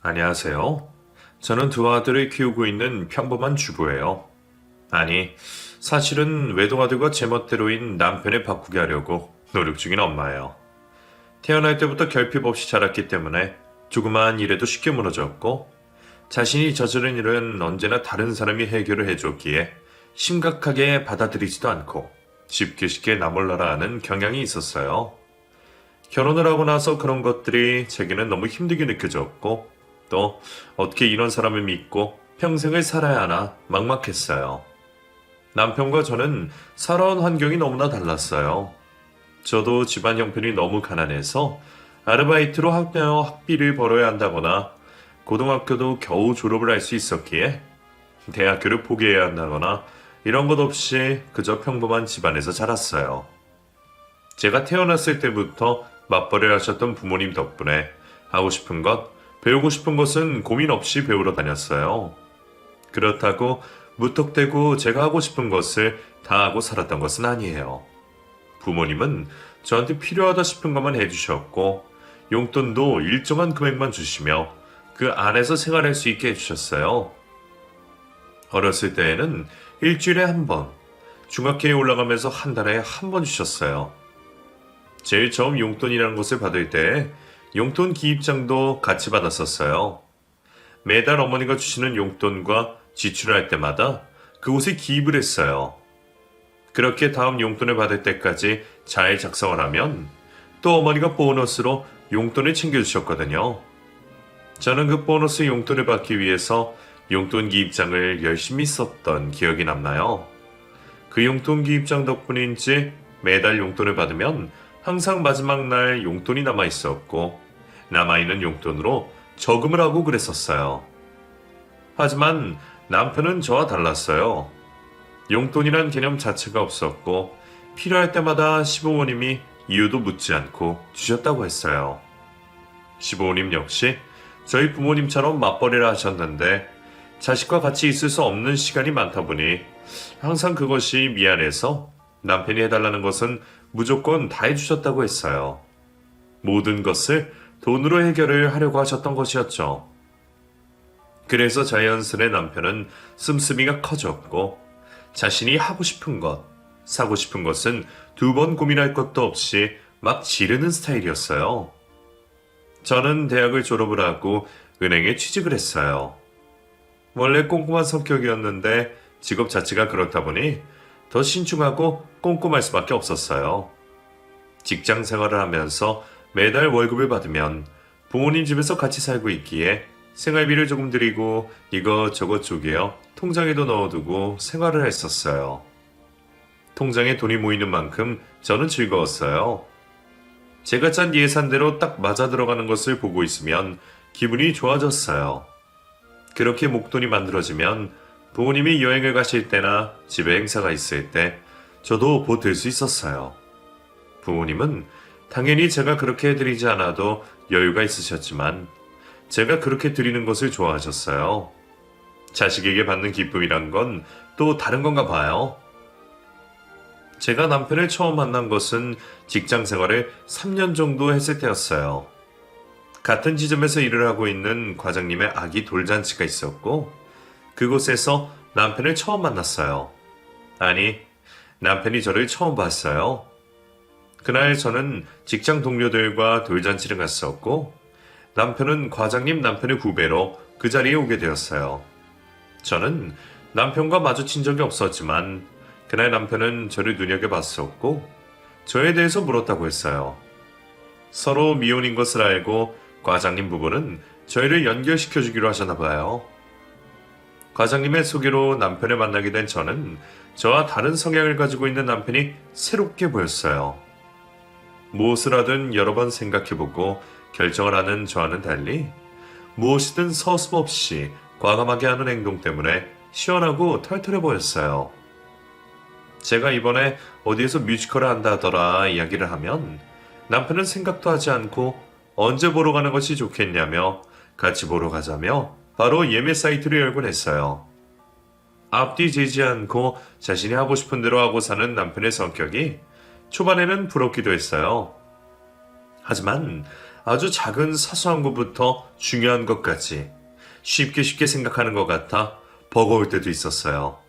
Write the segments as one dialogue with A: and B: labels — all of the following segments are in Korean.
A: 안녕하세요. 저는 두 아들을 키우고 있는 평범한 주부예요. 아니, 사실은 외동아들과 제멋대로인 남편을 바꾸게 하려고 노력 중인 엄마예요. 태어날 때부터 결핍 없이 자랐기 때문에 조그마한 일에도 쉽게 무너졌고, 자신이 저지른 일은 언제나 다른 사람이 해결을 해줬기에 심각하게 받아들이지도 않고 쉽게 쉽게 나 몰라라 하는 경향이 있었어요. 결혼을 하고 나서 그런 것들이 제게는 너무 힘들게 느껴졌고, 또 어떻게 이런 사람을 믿고 평생을 살아야 하나 막막했어요. 남편과 저는 살아온 환경이 너무나 달랐어요. 저도 집안 형편이 너무 가난해서 아르바이트로 학비를 벌어야 한다거나 고등학교도 겨우 졸업을 할 수 있었기에 대학교를 포기해야 한다거나 이런 것 없이 그저 평범한 집안에서 자랐어요. 제가 태어났을 때부터 맞벌이를 하셨던 부모님 덕분에 하고 싶은 것, 배우고 싶은 것은 고민 없이 배우러 다녔어요. 그렇다고 무턱대고 제가 하고 싶은 것을 다 하고 살았던 것은 아니에요. 부모님은 저한테 필요하다 싶은 것만 해주셨고, 용돈도 일정한 금액만 주시며 그 안에서 생활할 수 있게 해주셨어요. 어렸을 때에는 일주일에 한 번, 중학교에 올라가면서 한 달에 한 번 주셨어요. 제일 처음 용돈이라는 것을 받을 때 용돈 기입장도 같이 받았었어요. 매달 어머니가 주시는 용돈과 지출을 할 때마다 그곳에 기입을 했어요. 그렇게 다음 용돈을 받을 때까지 잘 작성을 하면 또 어머니가 보너스로 용돈을 챙겨주셨거든요. 저는 그 보너스 용돈을 받기 위해서 용돈 기입장을 열심히 썼던 기억이 남나요. 그 용돈 기입장 덕분인지 매달 용돈을 받으면 항상 마지막 날 용돈이 남아 있었고, 남아있는 용돈으로 저금을 하고 그랬었어요. 하지만 남편은 저와 달랐어요. 용돈이란 개념 자체가 없었고, 필요할 때마다 시부모님이 이유도 묻지 않고 주셨다고 했어요. 시부모님 역시 저희 부모님처럼 맞벌이를 하셨는데, 자식과 같이 있을 수 없는 시간이 많다 보니 항상 그것이 미안해서 남편이 해달라는 것은 무조건 다 해주셨다고 했어요. 모든 것을 돈으로 해결을 하려고 하셨던 것이었죠. 그래서 자연스레 남편은 씀씀이가 커졌고, 자신이 하고 싶은 것, 사고 싶은 것은 두 번 고민할 것도 없이 막 지르는 스타일이었어요. 저는 대학을 졸업을 하고 은행에 취직을 했어요. 원래 꼼꼼한 성격이었는데 직업 자체가 그렇다 보니 더 신중하고 꼼꼼할 수밖에 없었어요. 직장 생활을 하면서 매달 월급을 받으면 부모님 집에서 같이 살고 있기에 생활비를 조금 드리고 이것저것 쪼개어 통장에도 넣어두고 생활을 했었어요. 통장에 돈이 모이는 만큼 저는 즐거웠어요. 제가 짠 예산대로 딱 맞아 들어가는 것을 보고 있으면 기분이 좋아졌어요. 그렇게 목돈이 만들어지면 부모님이 여행을 가실 때나 집에 행사가 있을 때 저도 보탤 수 있었어요. 부모님은 당연히 제가 그렇게 해드리지 않아도 여유가 있으셨지만 제가 그렇게 드리는 것을 좋아하셨어요. 자식에게 받는 기쁨이란 건 또 다른 건가 봐요. 제가 남편을 처음 만난 것은 직장 생활을 3년 정도 했을 때였어요. 같은 지점에서 일을 하고 있는 과장님의 아기 돌잔치가 있었고, 그곳에서 남편을 처음 만났어요. 아니, 남편이 저를 처음 봤어요. 그날 저는 직장 동료들과 돌잔치를 갔었고, 남편은 과장님 남편의 후배로 그 자리에 오게 되었어요. 저는 남편과 마주친 적이 없었지만 그날 남편은 저를 눈여겨봤었고 저에 대해서 물었다고 했어요. 서로 미혼인 것을 알고 과장님 부부는 저희를 연결시켜주기로 하셨나 봐요. 과장님의 소개로 남편을 만나게 된 저는 저와 다른 성향을 가지고 있는 남편이 새롭게 보였어요. 무엇을 하든 여러 번 생각해보고 결정을 하는 저와는 달리 무엇이든 서슴없이 과감하게 하는 행동 때문에 시원하고 털털해 보였어요. 제가 이번에 어디에서 뮤지컬을 한다 하더라 이야기를 하면 남편은 생각도 하지 않고 언제 보러 가는 것이 좋겠냐며 같이 보러 가자며 바로 예매 사이트를 열곤 했어요. 앞뒤 재지 않고 자신이 하고 싶은 대로 하고 사는 남편의 성격이 초반에는 부럽기도 했어요. 하지만 아주 작은 사소한 것부터 중요한 것까지 쉽게 생각하는 것 같아 버거울 때도 있었어요.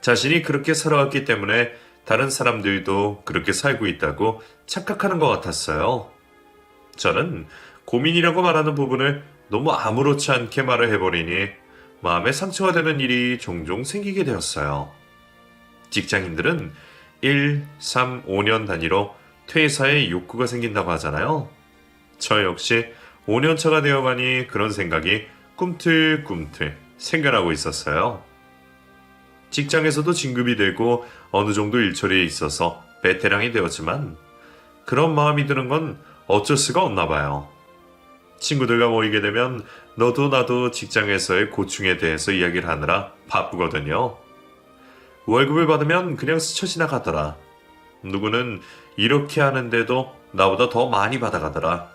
A: 자신이 그렇게 살아왔기 때문에 다른 사람들도 그렇게 살고 있다고 착각하는 것 같았어요. 저는 고민이라고 말하는 부분을 너무 아무렇지 않게 말을 해버리니 마음에 상처가 되는 일이 종종 생기게 되었어요. 직장인들은 1, 3, 5년 단위로 퇴사의 욕구가 생긴다고 하잖아요. 저 역시 5년차가 되어가니 그런 생각이 꿈틀꿈틀 생겨나고 있었어요. 직장에서도 진급이 되고 어느 정도 일처리에 있어서 베테랑이 되었지만 그런 마음이 드는 건 어쩔 수가 없나 봐요. 친구들과 모이게 되면 너도 나도 직장에서의 고충에 대해서 이야기를 하느라 바쁘거든요. 월급을 받으면 그냥 스쳐 지나가더라. 누구는 이렇게 하는데도 나보다 더 많이 받아가더라.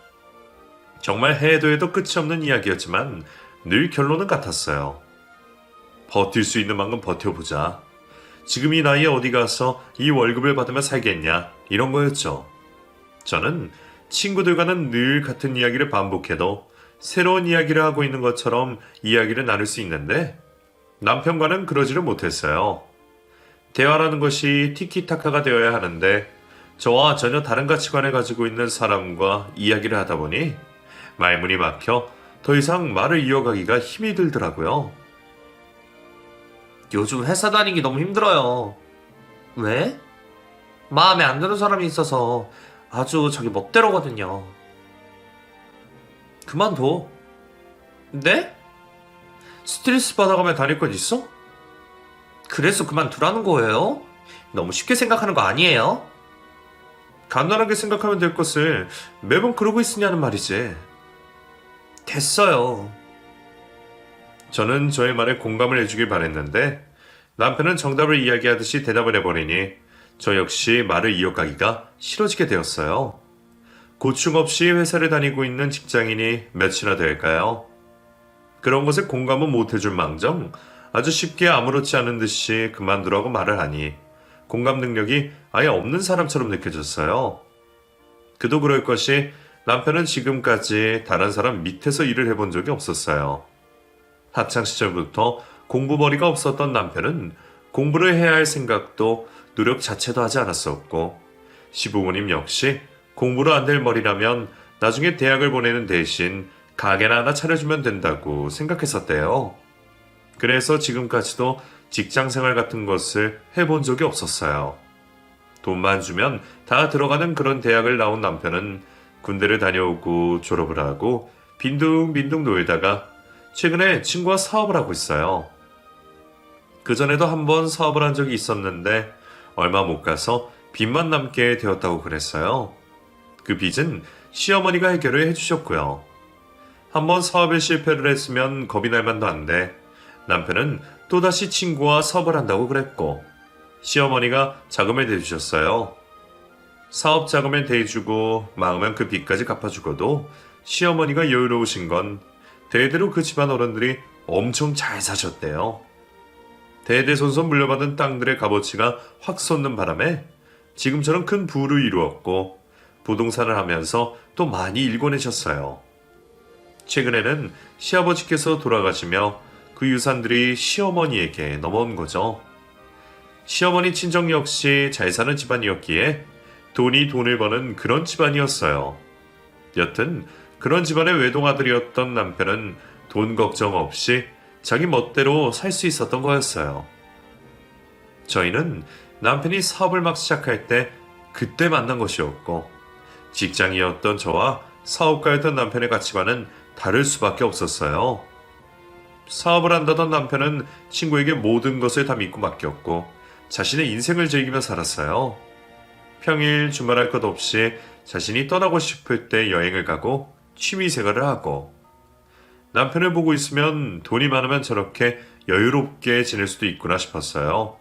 A: 정말 해도 해도 끝이 없는 이야기였지만 늘 결론은 같았어요. 버틸 수 있는 만큼 버텨보자. 지금 이 나이에 어디 가서 이 월급을 받으며 살겠냐, 이런 거였죠. 저는 친구들과는 늘 같은 이야기를 반복해도 새로운 이야기를 하고 있는 것처럼 이야기를 나눌 수 있는데 남편과는 그러지를 못했어요. 대화라는 것이 티키타카가 되어야 하는데 저와 전혀 다른 가치관을 가지고 있는 사람과 이야기를 하다 보니 말문이 막혀 더 이상 말을 이어가기가 힘이 들더라고요.
B: 요즘 회사 다니기 너무 힘들어요. 왜? 마음에 안 드는 사람이 있어서 아주 자기 멋대로거든요.
A: 그만둬.
B: 네?
A: 스트레스 받아가며 다닐 건 있어?
B: 그래서 그만두라는 거예요? 너무 쉽게 생각하는 거 아니에요?
A: 간단하게 생각하면 될 것을 매번 그러고 있으냐는 말이지.
B: 됐어요.
A: 저는 저의 말에 공감을 해주길 바랬는데 남편은 정답을 이야기하듯이 대답을 해버리니 저 역시 말을 이어가기가 싫어지게 되었어요. 고충 없이 회사를 다니고 있는 직장인이 몇이나 될까요? 그런 것에 공감은 못해줄 망정 아주 쉽게 아무렇지 않은 듯이 그만두라고 말을 하니 공감 능력이 아예 없는 사람처럼 느껴졌어요. 그도 그럴 것이 남편은 지금까지 다른 사람 밑에서 일을 해본 적이 없었어요. 학창시절부터 공부머리가 없었던 남편은 공부를 해야 할 생각도 노력 자체도 하지 않았었고 시부모님 역시 공부로 안 될 머리라면 나중에 대학을 보내는 대신 가게나 하나 차려주면 된다고 생각했었대요. 그래서 지금까지도 직장생활 같은 것을 해본 적이 없었어요. 돈만 주면 다 들어가는 그런 대학을 나온 남편은 군대를 다녀오고 졸업을 하고 빈둥빈둥 놀다가 최근에 친구와 사업을 하고 있어요. 그전에도 한번 사업을 한 적이 있었는데 얼마 못 가서 빚만 남게 되었다고 그랬어요. 그 빚은 시어머니가 해결을 해주셨고요. 한번 사업에 실패를 했으면 겁이 날 만도 한데 남편은 또다시 친구와 사업을 한다고 그랬고 시어머니가 자금을 대주셨어요. 사업 자금을 대주고 망하면 그 빚까지 갚아주고도 시어머니가 여유로우신 건 대대로 그 집안 어른들이 엄청 잘 사셨대요. 대대손손 물려받은 땅들의 값어치가 확 솟는 바람에 지금처럼 큰 부를 이루었고 부동산을 하면서 또 많이 일궈내셨어요. 최근에는 시아버지께서 돌아가시며 그 유산들이 시어머니에게 넘어온 거죠. 시어머니 친정 역시 잘 사는 집안이었기에 돈이 돈을 버는 그런 집안이었어요. 여튼 그런 집안의 외동아들이었던 남편은 돈 걱정 없이 자기 멋대로 살 수 있었던 거였어요. 저희는 남편이 사업을 막 시작할 때 그때 만난 것이었고 직장이었던 저와 사업가였던 남편의 가치관은 다를 수밖에 없었어요. 사업을 한다던 남편은 친구에게 모든 것을 다 믿고 맡겼고 자신의 인생을 즐기며 살았어요. 평일 주말할 것 없이 자신이 떠나고 싶을 때 여행을 가고 취미 생활을 하고 남편을 보고 있으면 돈이 많으면 저렇게 여유롭게 지낼 수도 있구나 싶었어요.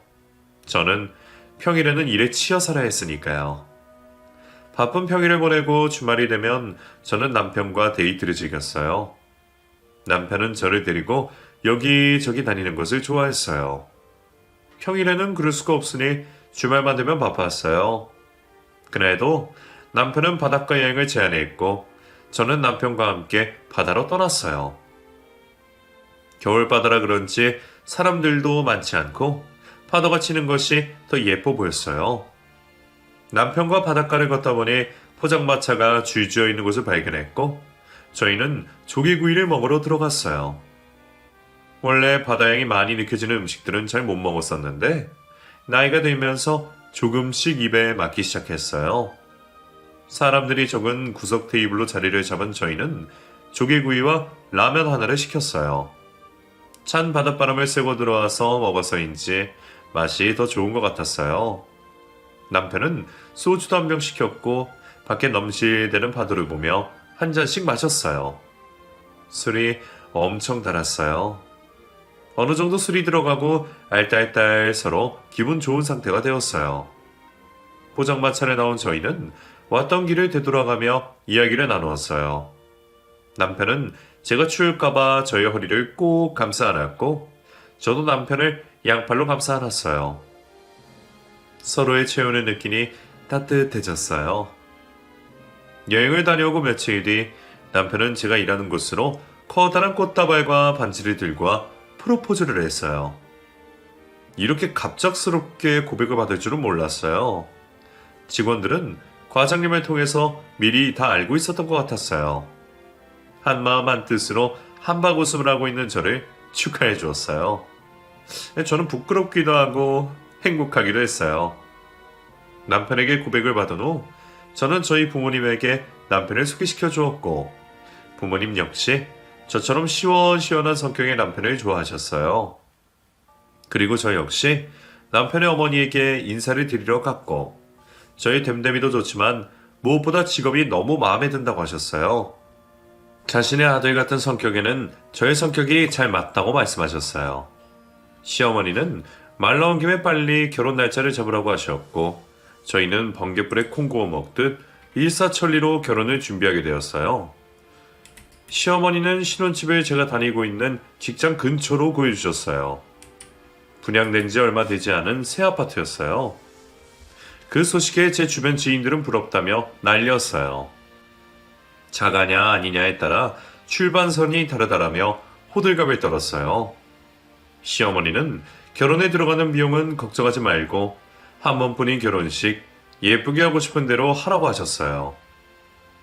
A: 저는 평일에는 일에 치여 살아야 했으니까요. 바쁜 평일을 보내고 주말이 되면 저는 남편과 데이트를 즐겼어요. 남편은 저를 데리고 여기저기 다니는 것을 좋아했어요. 평일에는 그럴 수가 없으니 주말만 되면 바빴어요. 그날도 남편은 바닷가 여행을 제안했고 저는 남편과 함께 바다로 떠났어요. 겨울바다라 그런지 사람들도 많지 않고 파도가 치는 것이 더 예뻐 보였어요. 남편과 바닷가를 걷다 보니 포장마차가 줄지어 있는 곳을 발견했고 저희는 조개구이를 먹으러 들어갔어요. 원래 바다향이 많이 느껴지는 음식들은 잘 못 먹었었는데 나이가 들면서 조금씩 입에 맞기 시작했어요. 사람들이 적은 구석 테이블로 자리를 잡은 저희는 조개구이와 라면 하나를 시켰어요. 찬 바닷바람을 쐬고 들어와서 먹어서인지 맛이 더 좋은 것 같았어요. 남편은 소주도 한 병 시켰고 밖에 넘실대는 파도를 보며 한 잔씩 마셨어요. 술이 엄청 달았어요. 어느 정도 술이 들어가고 알딸딸 서로 기분 좋은 상태가 되었어요. 포장마차에 나온 저희는 왔던 길을 되돌아가며 이야기를 나누었어요. 남편은 제가 추울까봐 저의 허리를 꼭 감싸 안았고 저도 남편을 양팔로 감싸 안았어요. 서로의 체온을 느끼니 따뜻해졌어요. 여행을 다녀오고 며칠 뒤 남편은 제가 일하는 곳으로 커다란 꽃다발과 반지를 들고 와 프로포즈를 했어요. 이렇게 갑작스럽게 고백을 받을 줄은 몰랐어요. 직원들은 과장님을 통해서 미리 다 알고 있었던 것 같았어요. 한마음 한뜻으로 한박 웃음을 하고 있는 저를 축하해 주었어요. 저는 부끄럽기도 하고 행복하기도 했어요. 남편에게 고백을 받은 후 저는 저희 부모님에게 남편을 소개시켜 주었고 부모님 역시 저처럼 시원시원한 성격의 남편을 좋아하셨어요. 그리고 저 역시 남편의 어머니에게 인사를 드리러 갔고 저희 됨됨이도 좋지만 무엇보다 직업이 너무 마음에 든다고 하셨어요. 자신의 아들 같은 성격에는 저의 성격이 잘 맞다고 말씀하셨어요. 시어머니는 말 나온 김에 빨리 결혼 날짜를 잡으라고 하셨고 저희는 번갯불에 콩 구워 먹듯 일사천리로 결혼을 준비하게 되었어요. 시어머니는 신혼집을 제가 다니고 있는 직장 근처로 구해주셨어요. 분양된 지 얼마 되지 않은 새 아파트였어요. 그 소식에 제 주변 지인들은 부럽다며 난리였어요. 자가냐 아니냐에 따라 출발선이 다르다라며 호들갑을 떨었어요. 시어머니는 결혼에 들어가는 비용은 걱정하지 말고 한 번뿐인 결혼식 예쁘게 하고 싶은 대로 하라고 하셨어요.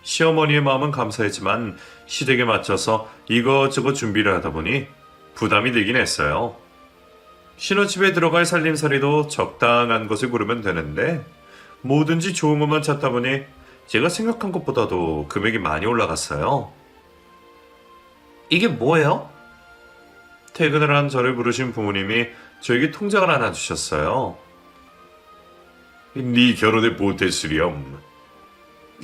A: 시어머니의 마음은 감사했지만 시댁에 맞춰서 이것저것 준비를 하다 보니 부담이 되긴 했어요. 신혼집에 들어갈 살림살이도 적당한 것을 고르면 되는데 뭐든지 좋은 것만 찾다 보니 제가 생각한 것보다도 금액이 많이 올라갔어요.
B: 이게 뭐예요?
A: 퇴근을 한 저를 부르신 부모님이 저에게 통장을 하나 주셨어요. 네 결혼에 보탰으렴.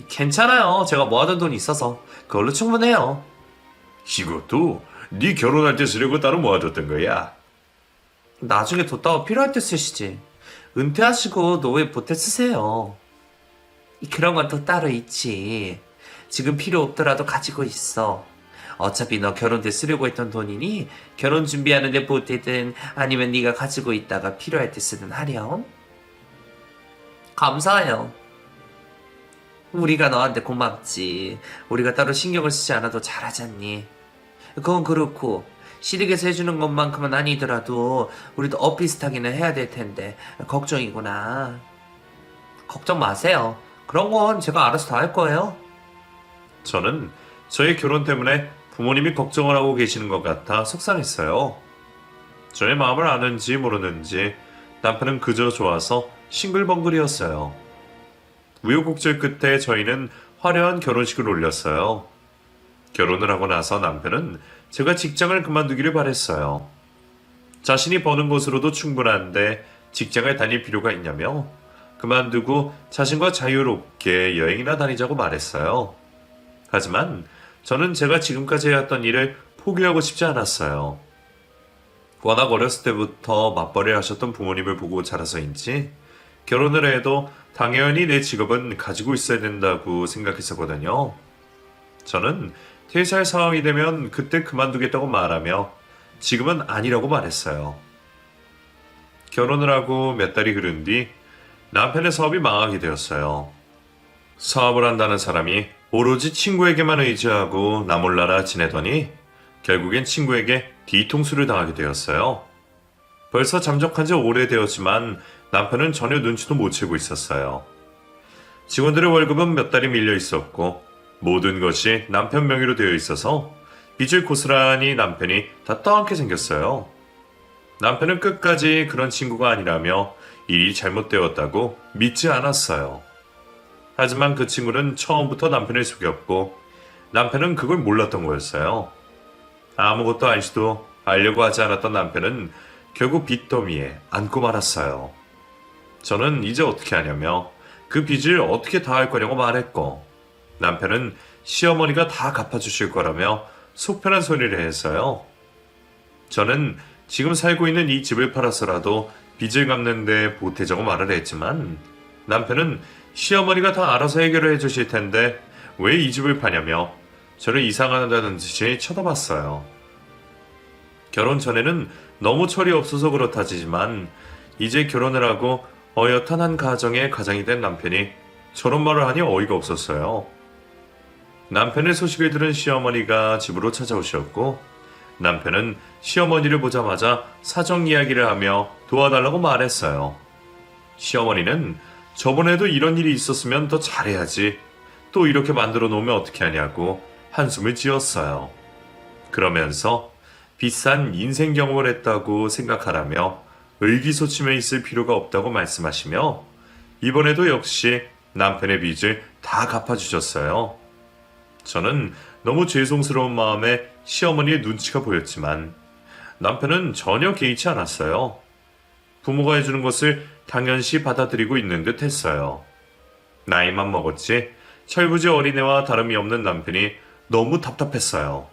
B: 괜찮아요. 제가 모아둔 돈이 있어서 그걸로 충분해요.
A: 이것도 네 결혼할 때 쓰려고 따로 모아뒀던 거야.
B: 나중에 뒀다가 필요할 때 쓰시지. 은퇴하시고 노후에 보태 쓰세요. 그런 건 또 따로 있지. 지금 필요 없더라도 가지고 있어. 어차피 너 결혼 때 쓰려고 했던 돈이니 결혼 준비하는데 보태든 아니면 네가 가지고 있다가 필요할 때 쓰든 하렴. 감사해요. 우리가 너한테 고맙지. 우리가 따로 신경을 쓰지 않아도 잘하잖니. 그건 그렇고 시댁에서 해주는 것만큼은 아니더라도 우리도 엇비슷하기는 해야 될 텐데 걱정이구나. 걱정 마세요. 그런 건 제가 알아서 다 할 거예요.
A: 저는 저의 결혼 때문에 부모님이 걱정을 하고 계시는 것 같아 속상했어요. 저의 마음을 아는지 모르는지 남편은 그저 좋아서 싱글벙글이었어요. 우여곡절 끝에 저희는 화려한 결혼식을 올렸어요. 결혼을 하고 나서 남편은 제가 직장을 그만두기를 바랬어요. 자신이 버는 것으로도 충분한데 직장을 다닐 필요가 있냐며 그만두고 자신과 자유롭게 여행이나 다니자고 말했어요. 하지만 저는 제가 지금까지 해왔던 일을 포기하고 싶지 않았어요. 워낙 어렸을 때부터 맞벌이를 하셨던 부모님을 보고 자라서인지 결혼을 해도 당연히 내 직업은 가지고 있어야 된다고 생각했었거든요. 저는 퇴사할 상황이 되면 그때 그만두겠다고 말하며 지금은 아니라고 말했어요. 결혼을 하고 몇 달이 흐른 뒤 남편의 사업이 망하게 되었어요. 사업을 한다는 사람이 오로지 친구에게만 의지하고 나 몰라라 지내더니 결국엔 친구에게 뒤통수를 당하게 되었어요. 벌써 잠적한 지 오래되었지만 남편은 전혀 눈치도 못 채고 있었어요. 직원들의 월급은 몇 달이 밀려 있었고 모든 것이 남편 명의로 되어 있어서 빚을 고스란히 남편이 다 떠안게 생겼어요. 남편은 끝까지 그런 친구가 아니라며 일이 잘못되었다고 믿지 않았어요. 하지만 그 친구는 처음부터 남편을 속였고 남편은 그걸 몰랐던 거였어요. 아무것도 알지도 알려고 하지 않았던 남편은 결국 빚더미에 안고 말았어요. 저는 이제 어떻게 하냐며 그 빚을 어떻게 다 할 거냐고 말했고 남편은 시어머니가 다 갚아주실 거라며 속편한 소리를 했어요. 저는 지금 살고 있는 이 집을 팔아서라도 빚을 갚는데 보태자고 말을 했지만 남편은 시어머니가 다 알아서 해결을 해주실 텐데 왜 이 집을 파냐며 저를 이상하다는 듯이 쳐다봤어요. 결혼 전에는 너무 철이 없어서 그렇다지만 이제 결혼을 하고 어엿한 한 가정의 가장이 된 남편이 저런 말을 하니 어이가 없었어요. 남편의 소식을 들은 시어머니가 집으로 찾아오셨고 남편은 시어머니를 보자마자 사정 이야기를 하며 도와달라고 말했어요. 시어머니는 저번에도 이런 일이 있었으면 더 잘해야지. 또 이렇게 만들어 놓으면 어떻게 하냐고 한숨을 지었어요. 그러면서 비싼 인생 경험을 했다고 생각하라며 의기소침해 있을 필요가 없다고 말씀하시며 이번에도 역시 남편의 빚을 다 갚아주셨어요. 저는 너무 죄송스러운 마음에 시어머니의 눈치가 보였지만 남편은 전혀 개의치 않았어요. 부모가 해주는 것을 당연시 받아들이고 있는 듯 했어요. 나이만 먹었지 철부지 어린애와 다름이 없는 남편이 너무 답답했어요.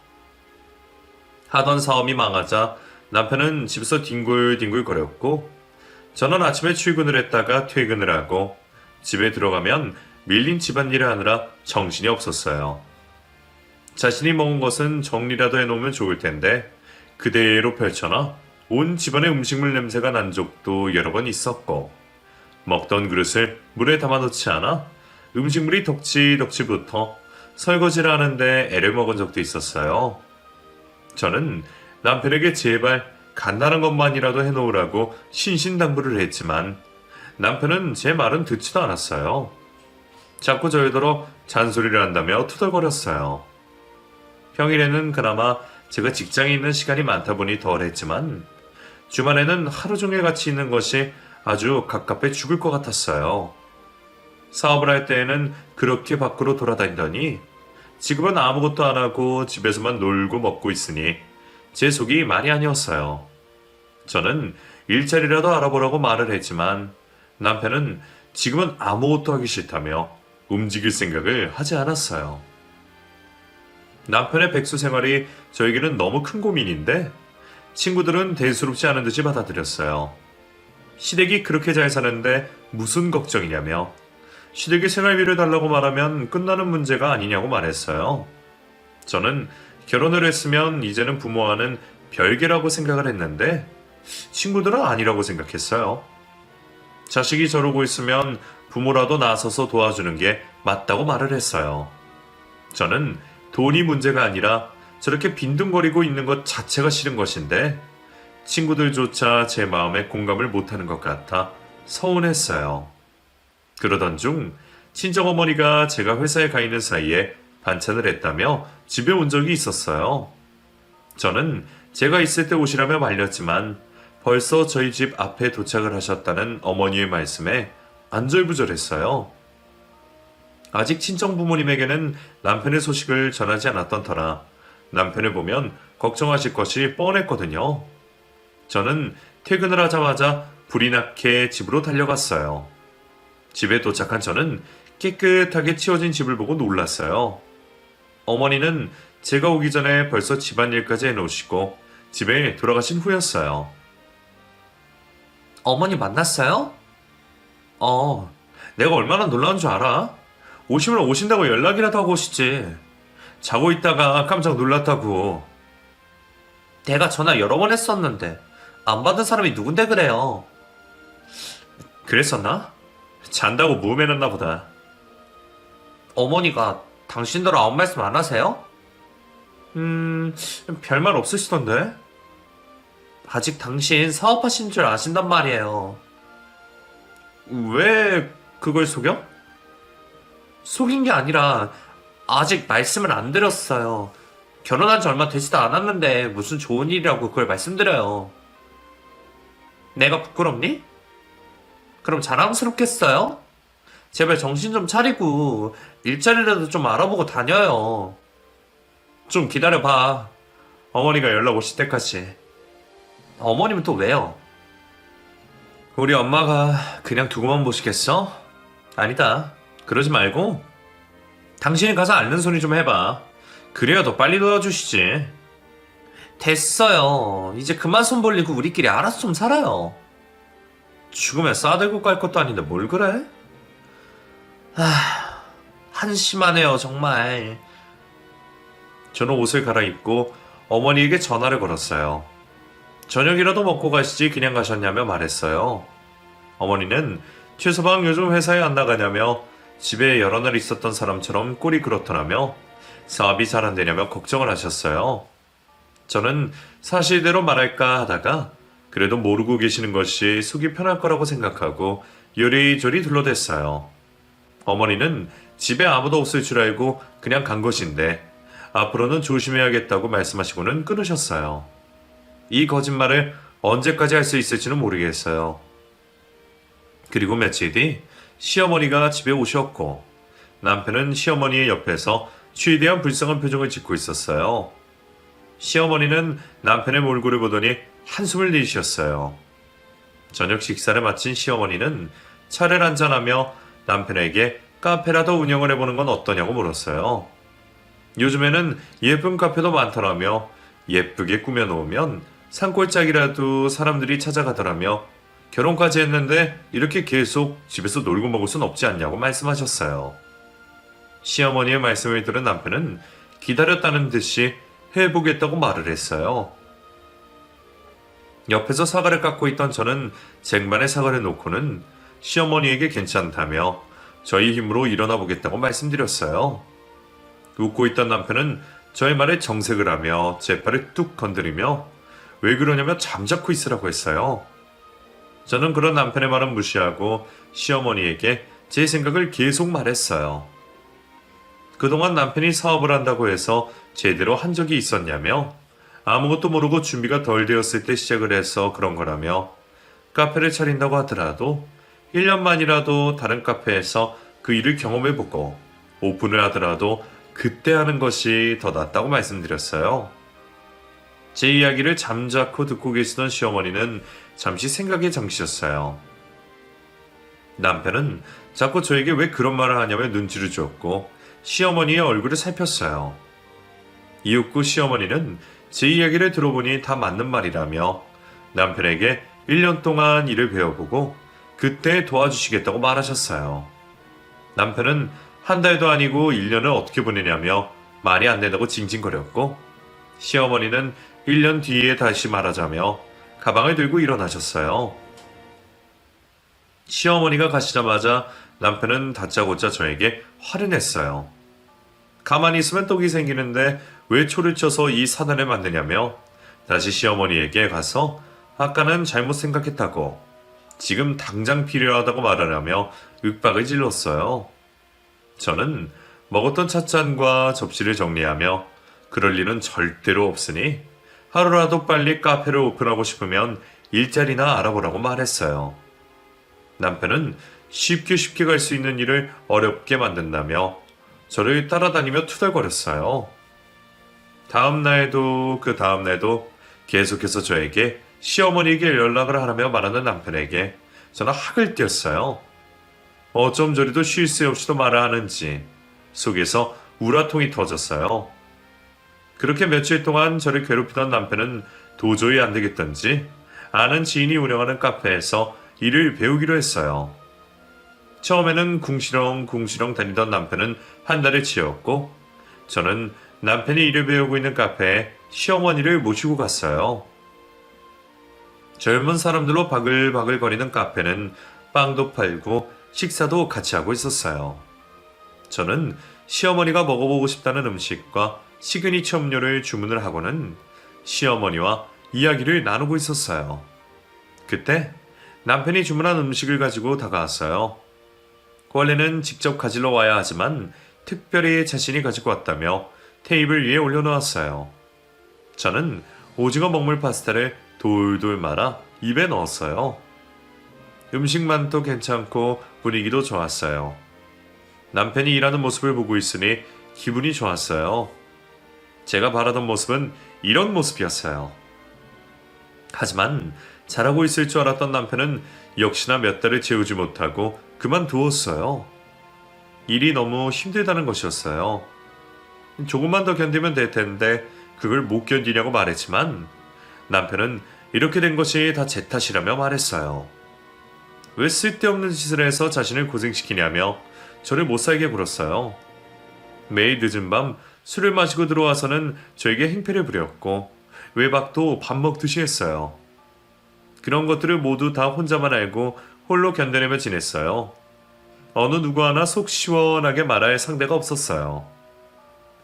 A: 하던 사업이 망하자 남편은 집에서 뒹굴뒹굴 거렸고 저는 아침에 출근을 했다가 퇴근을 하고 집에 들어가면 밀린 집안일을 하느라 정신이 없었어요. 자신이 먹은 것은 정리라도 해놓으면 좋을 텐데 그대로 펼쳐놔 온 집안의 음식물 냄새가 난 적도 여러 번 있었고 먹던 그릇을 물에 담아놓지 않아 음식물이 덕지덕지 붙어 설거지를 하는데 애를 먹은 적도 있었어요. 저는 남편에게 제발 간단한 것만이라도 해놓으라고 신신당부를 했지만 남편은 제 말은 듣지도 않았어요. 자꾸 저희더러 잔소리를 한다며 투덜거렸어요. 평일에는 그나마 제가 직장에 있는 시간이 많다 보니 덜했지만 주말에는 하루 종일 같이 있는 것이 아주 갑갑해 죽을 것 같았어요. 사업을 할 때에는 그렇게 밖으로 돌아다니더니 지금은 아무것도 안 하고 집에서만 놀고 먹고 있으니 제 속이 말이 아니었어요. 저는 일자리라도 알아보라고 말을 했지만 남편은 지금은 아무것도 하기 싫다며 움직일 생각을 하지 않았어요. 남편의 백수 생활이 저에게는 너무 큰 고민인데 친구들은 대수롭지 않은 듯이 받아들였어요. 시댁이 그렇게 잘 사는데 무슨 걱정이냐며 시댁이 생활비를 달라고 말하면 끝나는 문제가 아니냐고 말했어요. 저는 결혼을 했으면 이제는 부모와는 별개라고 생각을 했는데 친구들은 아니라고 생각했어요. 자식이 저러고 있으면 부모라도 나서서 도와주는 게 맞다고 말을 했어요. 저는 돈이 문제가 아니라 저렇게 빈둥거리고 있는 것 자체가 싫은 것인데 친구들조차 제 마음에 공감을 못하는 것 같아 서운했어요. 그러던 중 친정어머니가 제가 회사에 가 있는 사이에 반찬을 했다며 집에 온 적이 있었어요. 저는 제가 있을 때 오시라며 말렸지만 벌써 저희 집 앞에 도착을 하셨다는 어머니의 말씀에 안절부절했어요. 아직 친정 부모님에게는 남편의 소식을 전하지 않았던 터라 남편을 보면 걱정하실 것이 뻔했거든요. 저는 퇴근을 하자마자 불이 나게 집으로 달려갔어요. 집에 도착한 저는 깨끗하게 치워진 집을 보고 놀랐어요. 어머니는 제가 오기 전에 벌써 집안일까지 해놓으시고 집에 돌아가신 후였어요.
B: 어머니 만났어요?
A: 내가 얼마나 놀라운 줄 알아? 오시면 오신다고 연락이라도 하고 오시지. 자고 있다가 깜짝 놀랐다고.
B: 내가 전화 여러 번 했었는데 안 받은 사람이 누군데 그래요.
A: 그랬었나? 잔다고 무음해놨나 보다.
B: 어머니가 당신들 아무 말씀 안 하세요?
A: 별말 없으시던데?
B: 아직 당신 사업하신 줄 아신단 말이에요.
A: 왜 그걸 속여?
B: 속인 게 아니라 아직 말씀을 안 드렸어요. 결혼한 지 얼마 되지도 않았는데 무슨 좋은 일이라고 그걸 말씀드려요. 내가 부끄럽니? 그럼 자랑스럽겠어요? 제발 정신 좀 차리고 일자리라도 좀 알아보고 다녀요.
A: 좀 기다려봐. 어머니가 연락 오실 때까지.
B: 어머님은 또 왜요?
A: 우리 엄마가 그냥 두고만 보시겠어? 아니다. 그러지 말고 당신이 가서 앓는 소리 좀 해봐. 그래야 더 빨리 도와주시지.
B: 됐어요. 이제 그만 손 벌리고 우리끼리 알아서 좀 살아요.
A: 죽으면 싸들고 갈 것도 아닌데 뭘 그래?
B: 한심하네요, 정말.
A: 저는 옷을 갈아입고 어머니에게 전화를 걸었어요. 저녁이라도 먹고 가시지 그냥 가셨냐며 말했어요. 어머니는 최서방 요즘 회사에 안 나가냐며 집에 여러 날 있었던 사람처럼 꼴이 그렇더라며 사업이 잘 안 되냐며 걱정을 하셨어요. 저는 사실대로 말할까 하다가 그래도 모르고 계시는 것이 속이 편할 거라고 생각하고 요리조리 둘러댔어요. 어머니는 집에 아무도 없을 줄 알고 그냥 간 것인데 앞으로는 조심해야겠다고 말씀하시고는 끊으셨어요. 이 거짓말을 언제까지 할 수 있을지는 모르겠어요. 그리고 며칠 뒤 시어머니가 집에 오셨고 남편은 시어머니의 옆에서 취대한 불쌍한 표정을 짓고 있었어요. 시어머니는 남편의 몰골을 보더니 한숨을 내쉬었어요. 저녁 식사를 마친 시어머니는 차를 한잔하며 남편에게 카페라도 운영을 해보는 건 어떠냐고 물었어요. 요즘에는 예쁜 카페도 많더라며 예쁘게 꾸며놓으면 산골짜기라도 사람들이 찾아가더라며 결혼까지 했는데 이렇게 계속 집에서 놀고 먹을 순 없지 않냐고 말씀하셨어요. 시어머니의 말씀을 들은 남편은 기다렸다는 듯이 해보겠다고 말을 했어요. 옆에서 사과를 깎고 있던 저는 쟁반에 사과를 놓고는 시어머니에게 괜찮다며 저희 힘으로 일어나 보겠다고 말씀드렸어요. 웃고 있던 남편은 저의 말에 정색을 하며 제 팔을 뚝 건드리며 왜 그러냐며 잠자코 있으라고 했어요. 저는 그런 남편의 말은 무시하고 시어머니에게 제 생각을 계속 말했어요. 그동안 남편이 사업을 한다고 해서 제대로 한 적이 있었냐며 아무것도 모르고 준비가 덜 되었을 때 시작을 해서 그런 거라며 카페를 차린다고 하더라도 1년만이라도 다른 카페에서 그 일을 경험해보고 오픈을 하더라도 그때 하는 것이 더 낫다고 말씀드렸어요. 제 이야기를 잠자코 듣고 계시던 시어머니는 잠시 생각에 잠기셨어요. 남편은 자꾸 저에게 왜 그런 말을 하냐며 눈치를 주었고 시어머니의 얼굴을 살폈어요. 이윽고 시어머니는 제 이야기를 들어보니 다 맞는 말이라며 남편에게 1년 동안 일을 배워보고 그때 도와주시겠다고 말하셨어요. 남편은 한 달도 아니고 1년을 어떻게 보내냐며 말이 안 된다고 징징거렸고 시어머니는 1년 뒤에 다시 말하자며 가방을 들고 일어나셨어요. 시어머니가 가시자마자 남편은 다짜고짜 저에게 화를 냈어요. 가만히 있으면 떡이 생기는데 왜 초를 쳐서 이 사단을 만드냐며 다시 시어머니에게 가서 아까는 잘못 생각했다고 지금 당장 필요하다고 말하라며 윽박을 질렀어요. 저는 먹었던 찻잔과 접시를 정리하며 그럴 일은 절대로 없으니 하루라도 빨리 카페를 오픈하고 싶으면 일자리나 알아보라고 말했어요. 남편은 쉽게 갈 수 있는 일을 어렵게 만든다며 저를 따라다니며 투덜거렸어요. 다음 날도 그 다음 날도 계속해서 저에게 시어머니에게 연락을 하라며 말하는 남편에게 저는 학을 띄었어요. 어쩜 저리도 쉴 새 없이도 말을 하는지 속에서 우라통이 터졌어요. 그렇게 며칠 동안 저를 괴롭히던 남편은 도저히 안 되겠던지 아는 지인이 운영하는 카페에서 일을 배우기로 했어요. 처음에는 궁시렁 다니던 남편은 한 달을 치웠고 저는 남편이 일을 배우고 있는 카페에 시어머니를 모시고 갔어요. 젊은 사람들로 바글바글거리는 카페는 빵도 팔고 식사도 같이 하고 있었어요. 저는 시어머니가 먹어보고 싶다는 음식과 시그니처 음료를 주문을 하고는 시어머니와 이야기를 나누고 있었어요. 그때 남편이 주문한 음식을 가지고 다가왔어요. 원래는 직접 가지러 와야 하지만 특별히 자신이 가지고 왔다며 테이블 위에 올려놓았어요. 저는 오징어 먹물 파스타를 돌돌 말아 입에 넣었어요. 음식만도 괜찮고 분위기도 좋았어요. 남편이 일하는 모습을 보고 있으니 기분이 좋았어요. 제가 바라던 모습은 이런 모습이었어요. 하지만 잘하고 있을 줄 알았던 남편은 역시나 몇 달을 채우지 못하고 그만두었어요. 일이 너무 힘들다는 것이었어요. 조금만 더 견디면 될 텐데 그걸 못 견디냐고 말했지만 남편은 이렇게 된 것이 다 제 탓이라며 말했어요. 왜 쓸데없는 짓을 해서 자신을 고생시키냐며 저를 못살게 굴었어요. 매일 늦은 밤 술을 마시고 들어와서는 저에게 행패를 부렸고 외박도 밥 먹듯이 했어요. 그런 것들을 모두 다 혼자만 알고 홀로 견뎌내며 지냈어요. 어느 누구 하나 속 시원하게 말할 상대가 없었어요.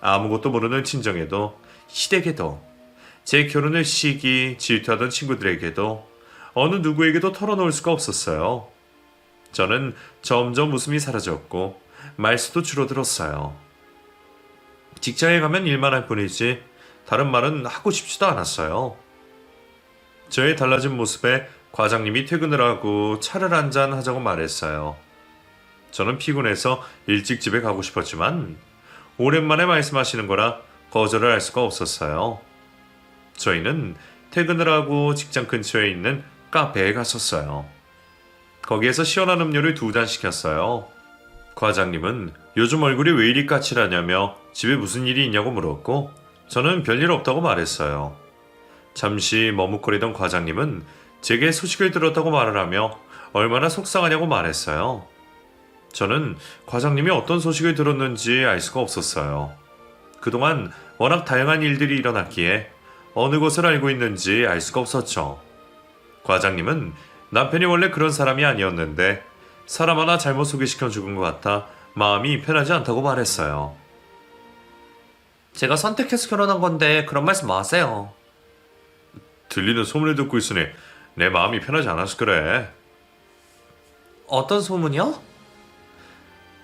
A: 아무것도 모르는 친정에도 시댁에도 제 결혼을 시기 질투하던 친구들에게도 어느 누구에게도 털어놓을 수가 없었어요. 저는 점점 웃음이 사라졌고 말수도 줄어들었어요. 직장에 가면 일만 할 뿐이지 다른 말은 하고 싶지도 않았어요. 저의 달라진 모습에 과장님이 퇴근을 하고 차를 한잔 하자고 말했어요. 저는 피곤해서 일찍 집에 가고 싶었지만 오랜만에 말씀하시는 거라 거절을 할 수가 없었어요. 저희는 퇴근을 하고 직장 근처에 있는 카페에 갔었어요. 거기에서 시원한 음료를 2잔 시켰어요. 과장님은 요즘 얼굴이 왜 이리 까칠하냐며 집에 무슨 일이 있냐고 물었고 저는 별일 없다고 말했어요. 잠시 머뭇거리던 과장님은 제게 소식을 들었다고 말을 하며 얼마나 속상하냐고 말했어요. 저는 과장님이 어떤 소식을 들었는지 알 수가 없었어요. 그동안 워낙 다양한 일들이 일어났기에 어느 것을 알고 있는지 알 수가 없었죠. 과장님은 남편이 원래 그런 사람이 아니었는데 사람 하나 잘못 소개시켜 죽은 것 같아 마음이 편하지 않다고 말했어요.
B: 제가 선택해서 결혼한 건데 그런 말씀 마세요.
A: 들리는 소문을 듣고 있으니 내 마음이 편하지 않아서 그래.
B: 어떤 소문이요?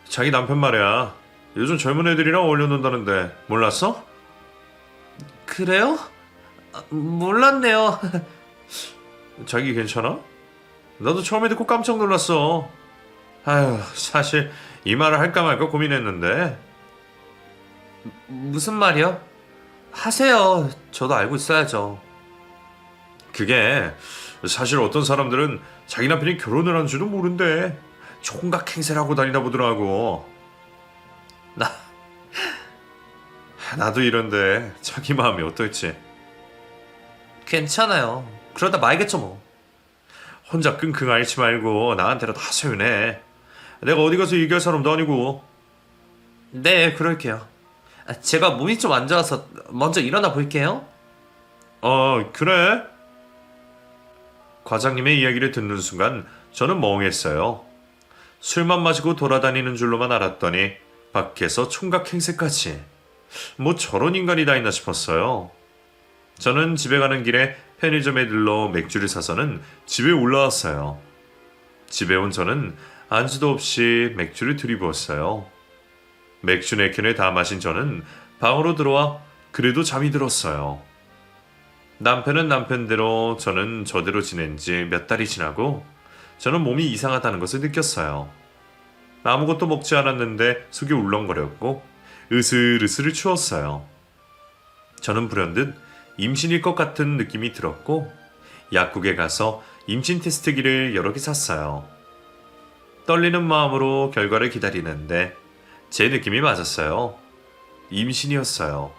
A: 자기 남편 말이야. 요즘 젊은 애들이랑 어울려 논다는데 몰랐어?
B: 그래요? 몰랐네요.
A: 자기 괜찮아? 나도 처음에 듣고 깜짝 놀랐어. 아휴, 사실 이 말을 할까 말까 고민했는데.
B: 무슨 말이요? 하세요. 저도 알고 있어야죠.
A: 그게 사실 어떤 사람들은 자기 남편이 결혼을 한 줄도 모른대. 총각 행세를 하고 다니다 보더라고. 나도 이런데 자기 마음이 어떨지.
B: 괜찮아요. 그러다 말겠죠 뭐.
A: 혼자 끙끙 앓지 말고 나한테라도 하소연해. 내가 어디 가서 얘기할 사람도 아니고.
B: 네, 그럴게요. 제가 몸이 좀 안 좋아서 먼저 일어나 볼게요.
A: 그래? 과장님의 이야기를 듣는 순간 저는 멍했어요. 술만 마시고 돌아다니는 줄로만 알았더니 밖에서 총각 행세까지. 뭐 저런 인간이 다 있나 싶었어요. 저는 집에 가는 길에 편의점에 들러 맥주를 사서는 집에 올라왔어요. 집에 온 저는 안주도 없이 맥주를 들이부었어요. 맥주 4캔을 다 마신 저는 방으로 들어와 그래도 잠이 들었어요. 남편은 남편대로 저는 저대로 지낸 지 몇 달이 지나고 저는 몸이 이상하다는 것을 느꼈어요. 아무것도 먹지 않았는데 속이 울렁거렸고 으슬으슬 추웠어요. 저는 불현듯 임신일 것 같은 느낌이 들었고 약국에 가서 임신 테스트기를 여러 개 샀어요. 떨리는 마음으로 결과를 기다리는데 제 느낌이 맞았어요. 임신이었어요.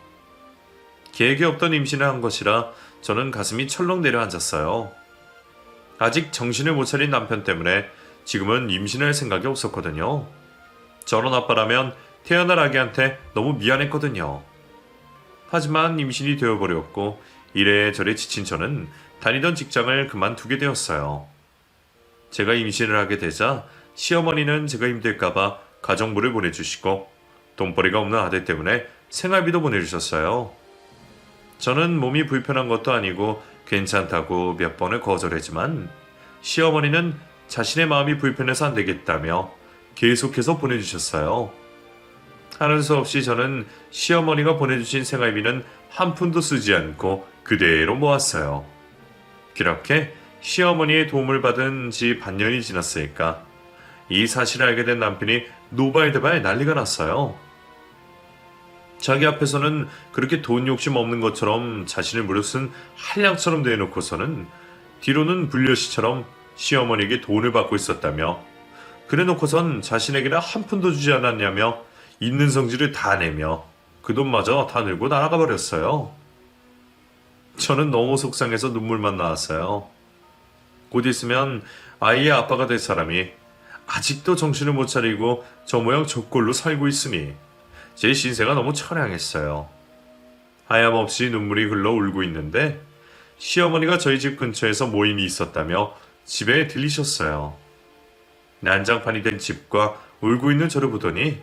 A: 계획이 없던 임신을 한 것이라 저는 가슴이 철렁 내려앉았어요. 아직 정신을 못 차린 남편 때문에 지금은 임신할 생각이 없었거든요. 저런 아빠라면 태어날 아기한테 너무 미안했거든요. 하지만 임신이 되어버렸고 이래저래 지친 저는 다니던 직장을 그만두게 되었어요. 제가 임신을 하게 되자 시어머니는 제가 힘들까봐 가정부를 보내주시고 돈벌이가 없는 아들 때문에 생활비도 보내주셨어요. 저는 몸이 불편한 것도 아니고 괜찮다고 몇 번을 거절했지만 시어머니는 자신의 마음이 불편해서 안 되겠다며 계속해서 보내주셨어요. 하는 수 없이 저는 시어머니가 보내주신 생활비는 한 푼도 쓰지 않고 그대로 모았어요. 그렇게 시어머니의 도움을 받은 지 반년이 지났으니까 이 사실을 알게 된 남편이 노발대발 난리가 났어요. 자기 앞에서는 그렇게 돈 욕심 없는 것처럼 자신을 무려 쓴 한량처럼 대해놓고서는 뒤로는 불려시처럼 시어머니에게 돈을 받고 있었다며 그래놓고선 자신에게는 한 푼도 주지 않았냐며 있는 성질을 다 내며 그 돈마저 다 늘고 날아가 버렸어요. 저는 너무 속상해서 눈물만 나왔어요. 곧 있으면 아이의 아빠가 될 사람이 아직도 정신을 못 차리고 저 모양 저 꼴로 살고 있으니 제 신세가 너무 처량했어요. 하염없이 눈물이 흘러 울고 있는데 시어머니가 저희 집 근처에서 모임이 있었다며 집에 들리셨어요. 난장판이 된 집과 울고 있는 저를 보더니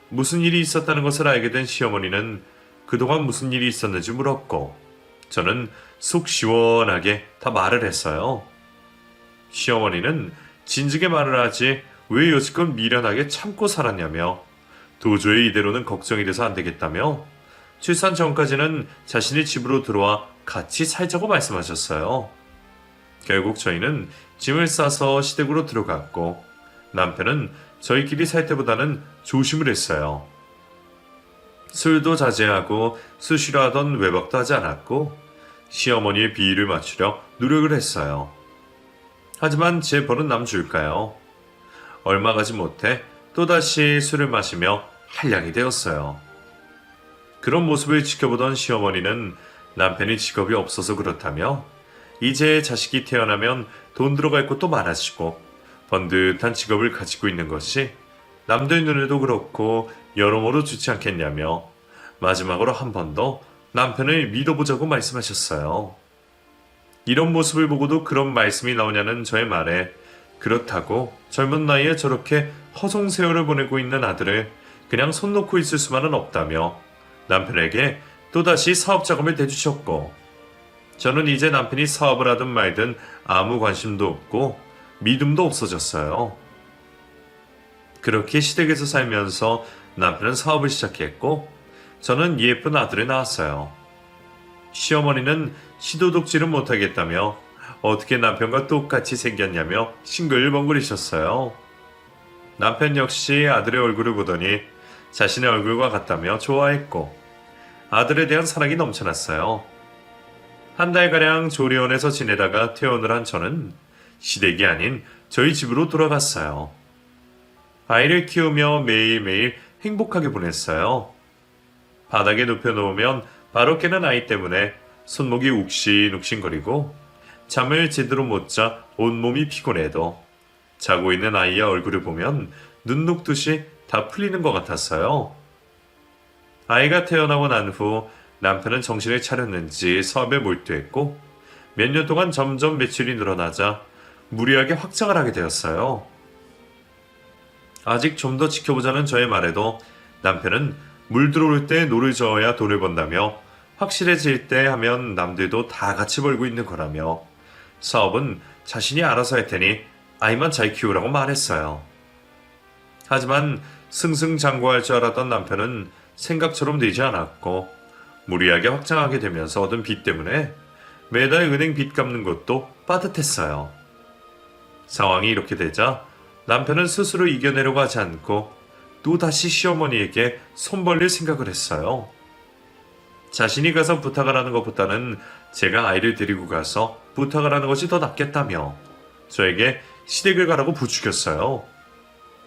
A: 무슨 일이 있었다는 것을 알게 된 시어머니는 그동안 무슨 일이 있었는지 물었고 저는 속 시원하게 다 말을 했어요. 시어머니는 진즉에 말을 하지 왜 여지껏 미련하게 참고 살았냐며 도저히 이대로는 걱정이 돼서 안 되겠다며 출산 전까지는 자신의 집으로 들어와 같이 살자고 말씀하셨어요. 결국 저희는 짐을 싸서 시댁으로 들어갔고 남편은 저희끼리 살 때보다는 조심을 했어요. 술도 자제하고 수시로 하던 외박도 하지 않았고 시어머니의 비위를 맞추려 노력을 했어요. 하지만 제 벌은 남 줄까요? 얼마 가지 못해 또다시 술을 마시며 한량이 되었어요. 그런 모습을 지켜보던 시어머니는 남편이 직업이 없어서 그렇다며 이제 자식이 태어나면 돈 들어갈 곳도 많아지고 번듯한 직업을 가지고 있는 것이 남들 눈에도 그렇고 여러모로 좋지 않겠냐며 마지막으로 한 번 더 남편을 믿어보자고 말씀하셨어요. 이런 모습을 보고도 그런 말씀이 나오냐는 저의 말에 그렇다고 젊은 나이에 저렇게 허송세월을 보내고 있는 아들을 그냥 손 놓고 있을 수만은 없다며 남편에게 또다시 사업 자금을 대주셨고 저는 이제 남편이 사업을 하든 말든 아무 관심도 없고 믿음도 없어졌어요. 그렇게 시댁에서 살면서 남편은 사업을 시작했고 저는 예쁜 아들을 낳았어요. 시어머니는 시도독질은 못하겠다며 어떻게 남편과 똑같이 생겼냐며 싱글벙글이셨어요. 남편 역시 아들의 얼굴을 보더니 자신의 얼굴과 같다며 좋아했고 아들에 대한 사랑이 넘쳐났어요. 한 달가량 조리원에서 지내다가 퇴원을 한 저는 시댁이 아닌 저희 집으로 돌아갔어요. 아이를 키우며 매일매일 행복하게 보냈어요. 바닥에 눕혀놓으면 바로 깨는 아이 때문에 손목이 욱신욱신거리고 잠을 제대로 못 자 온몸이 피곤해도 자고 있는 아이의 얼굴을 보면 눈 녹듯이 다 풀리는 것 같았어요. 아이가 태어나고 난 후 남편은 정신을 차렸는지 사업에 몰두했고 몇 년 동안 점점 매출이 늘어나자 무리하게 확장을 하게 되었어요. 아직 좀 더 지켜보자는 저의 말에도 남편은 물 들어올 때 노를 저어야 돈을 번다며 확실해질 때 하면 남들도 다 같이 벌고 있는 거라며 사업은 자신이 알아서 할 테니 아이만 잘 키우라고 말했어요. 하지만 승승장구할 줄 알았던 남편은 생각처럼 되지 않았고 무리하게 확장하게 되면서 얻은 빚 때문에 매달 은행 빚 갚는 것도 빠듯했어요. 상황이 이렇게 되자 남편은 스스로 이겨내려고 하지 않고 또다시 시어머니에게 손 벌릴 생각을 했어요. 자신이 가서 부탁을 하는 것보다는 제가 아이를 데리고 가서 부탁을 하는 것이 더 낫겠다며 저에게 시댁을 가라고 부추겼어요.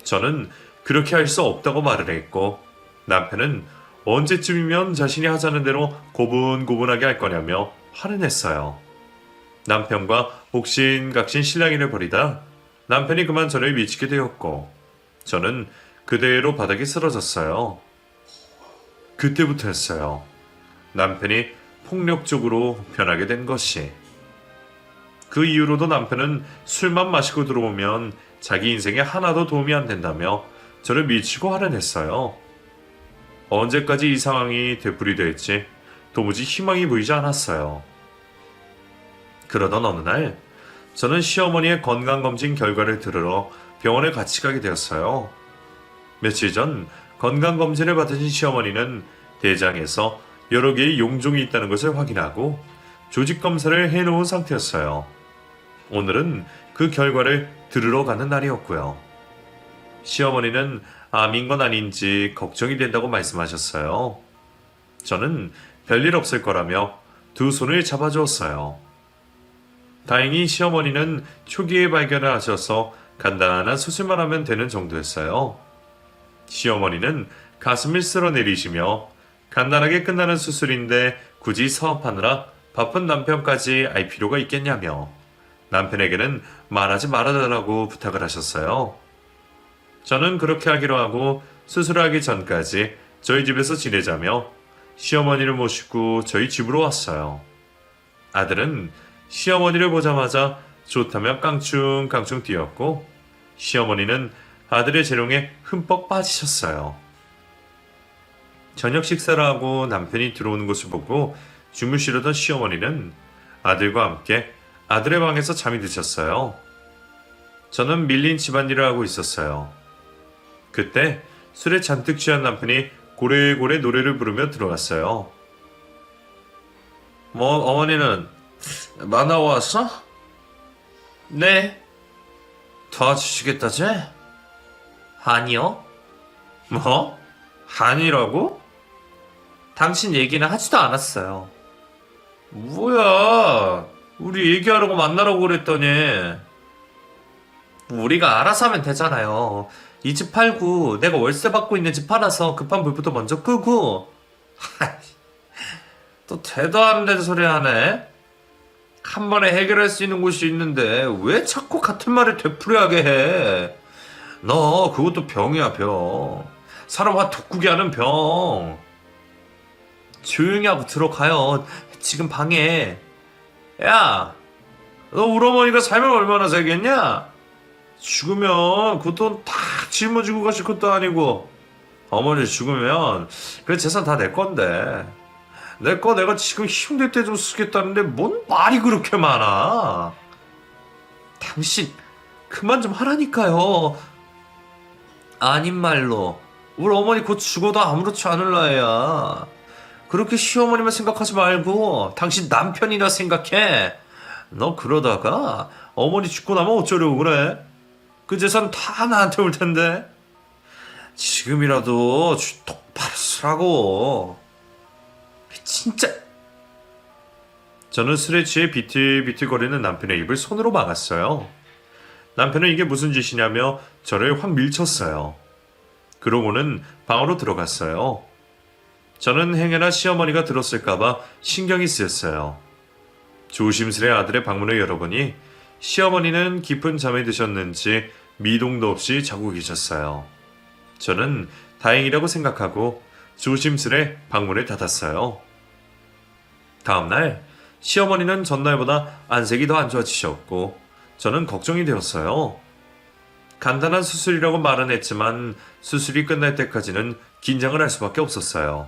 A: 저는 그렇게 할 수 없다고 말을 했고 남편은 언제쯤이면 자신이 하자는 대로 고분고분하게 할 거냐며 화를 냈어요. 남편과 옥신각신 실랑이를 벌이다 남편이 그만 저를 미치게 되었고 저는 그대로 바닥에 쓰러졌어요. 그때부터였어요. 남편이 폭력적으로 변하게 된 것이. 그 이후로도 남편은 술만 마시고 들어오면 자기 인생에 하나도 도움이 안 된다며 저를 미치고 화를 냈어요. 언제까지 이 상황이 되풀이될지 도무지 희망이 보이지 않았어요. 그러던 어느 날 저는 시어머니의 건강검진 결과를 들으러 병원에 같이 가게 되었어요. 며칠 전 건강검진을 받으신 시어머니는 대장에서 여러 개의 용종이 있다는 것을 확인하고 조직검사를 해놓은 상태였어요. 오늘은 그 결과를 들으러 가는 날이었고요. 시어머니는 암인 건 아닌지 걱정이 된다고 말씀하셨어요. 저는 별일 없을 거라며 두 손을 잡아주었어요. 다행히 시어머니는 초기에 발견을 하셔서 간단한 수술만 하면 되는 정도였어요. 시어머니는 가슴을 쓸어내리시며 간단하게 끝나는 수술인데 굳이 사업하느라 바쁜 남편까지 알 필요가 있겠냐며 남편에게는 말하지 말아달라고 부탁을 하셨어요. 저는 그렇게 하기로 하고 수술하기 전까지 저희 집에서 지내자며 시어머니를 모시고 저희 집으로 왔어요. 아들은 시어머니를 보자마자 좋다며 깡충깡충 뛰었고 시어머니는 아들의 재롱에 흠뻑 빠지셨어요. 저녁 식사를 하고 남편이 들어오는 것을 보고 주무시려던 시어머니는 아들과 함께 아들의 방에서 잠이 드셨어요. 저는 밀린 집안일을 하고 있었어요. 그때 술에 잔뜩 취한 남편이 고래고래 노래를 부르며 들어왔어요. 뭐 어머니는 만나고 왔어? 네. 도와주시겠다지? 아니요. 뭐? 아니라고? 당신 얘기는 하지도 않았어요. 뭐야? 우리 얘기하려고 만나라고 그랬더니. 우리가 알아서 하면 되잖아요. 이 집 팔고 내가 월세 받고 있는 집 팔아서 급한 불부터 먼저 끄고. 또 대도 안 되는 소리 하네. 한 번에 해결할 수 있는 곳이 있는데 왜 자꾸 같은 말을 되풀이하게 해. 너 그것도 병이야, 병. 사람 화 돋구게 하는 병. 조용히 하고 들어가요. 지금 방에. 야, 너 우리 어머니가 살면 얼마나 살겠냐? 죽으면 그 돈 다 짊어지고 가실 것도 아니고. 어머니 죽으면 그 재산 다 내 건데. 내 거 내가 지금 힘들 때 좀 쓰겠다는데 뭔 말이 그렇게 많아. 당신 그만 좀 하라니까요. 아닌 말로 우리 어머니 곧 죽어도 아무렇지 않을 나이야. 그렇게 시어머니만 생각하지 말고 당신 남편이나 생각해. 너 그러다가 어머니 죽고 나면 어쩌려고 그래? 그 재산 다 나한테 올 텐데. 지금이라도 똑바로 쓰라고. 진짜. 저는 술에 취해 비틀비틀거리는 남편의 입을 손으로 막았어요. 남편은 이게 무슨 짓이냐며 저를 확 밀쳤어요. 그러고는 방으로 들어갔어요. 저는 행여나 시어머니가 들었을까봐 신경이 쓰였어요. 조심스레 아들의 방문을 열어보니 시어머니는 깊은 잠에 드셨는지 미동도 없이 자고 계셨어요. 저는 다행이라고 생각하고 조심스레 방문을 닫았어요. 다음날 시어머니는 전날보다 안색이 더 안 좋아지셨고 저는 걱정이 되었어요. 간단한 수술이라고 말은 했지만 수술이 끝날 때까지는 긴장을 할 수밖에 없었어요.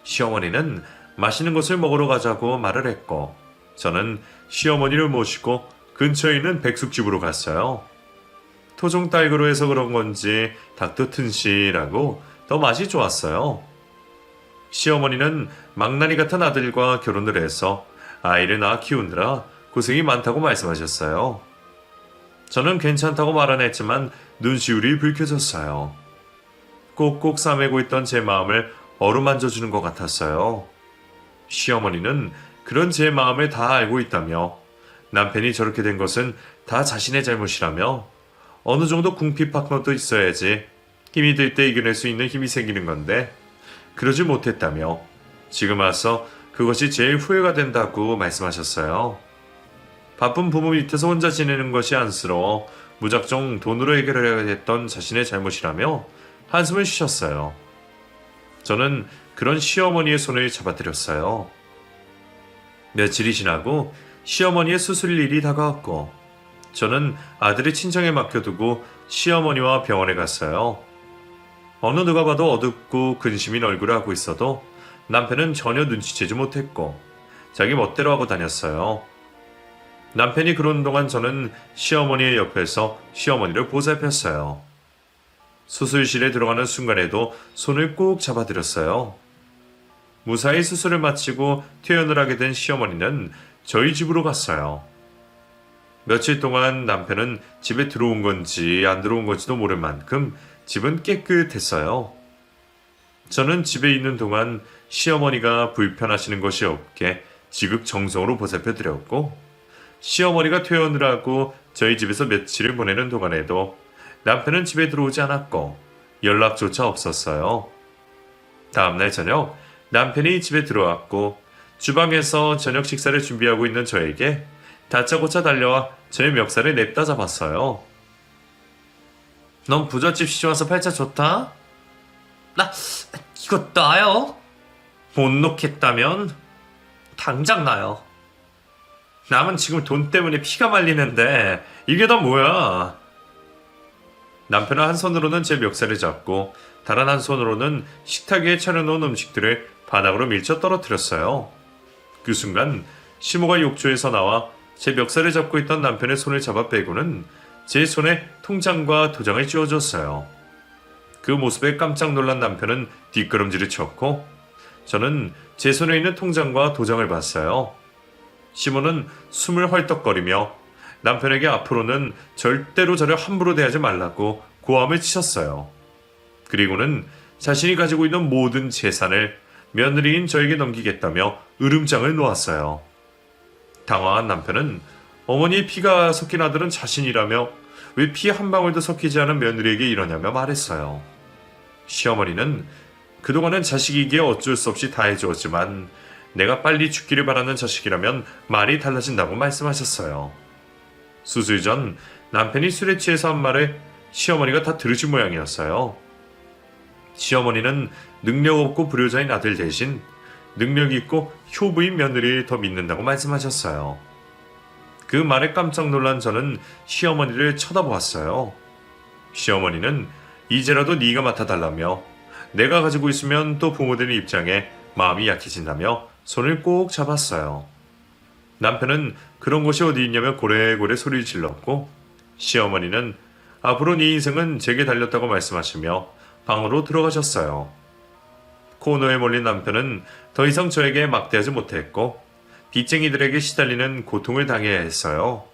A: 시어머니는 맛있는 것을 먹으러 가자고 말을 했고 저는 시어머니를 모시고 근처에 있는 백숙집으로 갔어요. 토종딸기로 해서 그런 건지 닭도 튼실하고 더 맛이 좋았어요. 시어머니는 망나니 같은 아들과 결혼을 해서 아이를 낳아 키우느라 고생이 많다고 말씀하셨어요. 저는 괜찮다고 말은 했지만 눈시울이 붉혀졌어요. 꼭꼭 싸매고 있던 제 마음을 어루만져주는 것 같았어요. 시어머니는 그런 제 마음을 다 알고 있다며 남편이 저렇게 된 것은 다 자신의 잘못이라며 어느 정도 궁핍 파트너도 있어야지 힘이 들 때 이겨낼 수 있는 힘이 생기는 건데 그러지 못했다며 지금 와서 그것이 제일 후회가 된다고 말씀하셨어요. 바쁜 부모 밑에서 혼자 지내는 것이 안쓰러워 무작정 돈으로 해결해야 했던 자신의 잘못이라며 한숨을 쉬셨어요. 저는 그런 시어머니의 손을 잡아드렸어요. 며칠이 지나고 시어머니의 수술일이 다가왔고 저는 아들의 친정에 맡겨두고 시어머니와 병원에 갔어요. 어느 누가 봐도 어둡고 근심인 얼굴을 하고 있어도 남편은 전혀 눈치채지 못했고 자기 멋대로 하고 다녔어요. 남편이 그러는 동안 저는 시어머니의 옆에서 시어머니를 보살폈어요. 수술실에 들어가는 순간에도 손을 꾹 잡아드렸어요. 무사히 수술을 마치고 퇴원을 하게 된 시어머니는 저희 집으로 갔어요. 며칠 동안 남편은 집에 들어온 건지 안 들어온 건지도 모를 만큼 집은 깨끗했어요. 저는 집에 있는 동안 시어머니가 불편하시는 것이 없게 지극정성으로 보살펴 드렸고, 시어머니가 퇴원을 하고 저희 집에서 며칠을 보내는 동안에도 남편은 집에 들어오지 않았고 연락조차 없었어요. 다음날 저녁 남편이 집에 들어왔고 주방에서 저녁 식사를 준비하고 있는 저에게 다짜고짜 달려와 저의 멱살을 냅다 잡았어요. 넌 부잣집 시집 와서 팔자 좋다?
B: 이거 나요?
A: 못 놓겠다면 당장 나요. 남은 지금 돈 때문에 피가 말리는데 이게 다 뭐야? 남편은 한 손으로는 제 멱살을 잡고 다른 한 손으로는 식탁 위에 차려놓은 음식들을 바닥으로 밀쳐 떨어뜨렸어요. 그 순간 시모가 욕조에서 나와 제 멱살을 잡고 있던 남편의 손을 잡아 빼고는 제 손에 통장과 도장을 쥐어줬어요. 그 모습에 깜짝 놀란 남편은 뒷걸음질을 쳤고 저는 제 손에 있는 통장과 도장을 봤어요. 시모는 숨을 헐떡거리며 남편에게 앞으로는 절대로 저를 함부로 대하지 말라고 고함을 치셨어요. 그리고는 자신이 가지고 있는 모든 재산을 며느리인 저에게 넘기겠다며 으름장을 놓았어요. 당황한 남편은 어머니의 피가 섞인 아들은 자신이라며 왜 피 한 방울도 섞이지 않은 며느리에게 이러냐며 말했어요. 시어머니는 그동안은 자식이기에 어쩔 수 없이 다 해주었지만 내가 빨리 죽기를 바라는 자식이라면 말이 달라진다고 말씀하셨어요. 수술 전 남편이 술에 취해서 한 말을 시어머니가 다 들으신 모양이었어요. 시어머니는 능력 없고 불효자인 아들 대신 능력 있고 효부인 며느리를 더 믿는다고 말씀하셨어요. 그 말에 깜짝 놀란 저는 시어머니를 쳐다보았어요. 시어머니는 이제라도 네가 맡아달라며 내가 가지고 있으면 또 부모되는 입장에 마음이 약해진다며 손을 꼭 잡았어요. 남편은 그런 곳이 어디 있냐며 고래고래 소리를 질렀고 시어머니는 앞으로 네 인생은 제게 달렸다고 말씀하시며 방으로 들어가셨어요. 코너에 몰린 남편은 더 이상 저에게 막대하지 못했고 빚쟁이들에게 시달리는 고통을 당해야 했어요.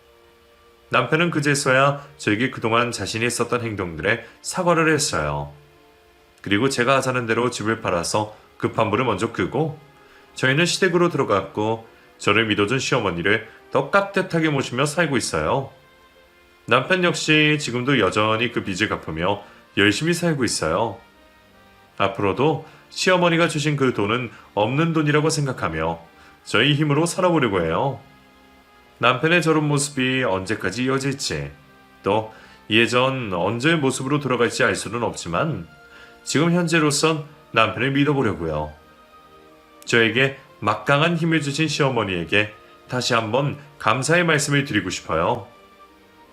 A: 남편은 그제서야 저에게 그동안 자신이 했었던 행동들에 사과를 했어요. 그리고 제가 하자는 대로 집을 팔아서 급한 불을 먼저 끄고 저희는 시댁으로 들어갔고 저를 믿어준 시어머니를 더 깍듯하게 모시며 살고 있어요. 남편 역시 지금도 여전히 그 빚을 갚으며 열심히 살고 있어요. 앞으로도 시어머니가 주신 그 돈은 없는 돈이라고 생각하며 저희 힘으로 살아보려고 해요. 남편의 저런 모습이 언제까지 이어질지 또 예전 언제의 모습으로 돌아갈지 알 수는 없지만 지금 현재로선 남편을 믿어보려고요. 저에게 막강한 힘을 주신 시어머니에게 다시 한번 감사의 말씀을 드리고 싶어요.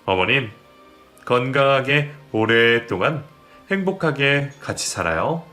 A: 어머님, 건강하게 오랫동안 행복하게 같이 살아요.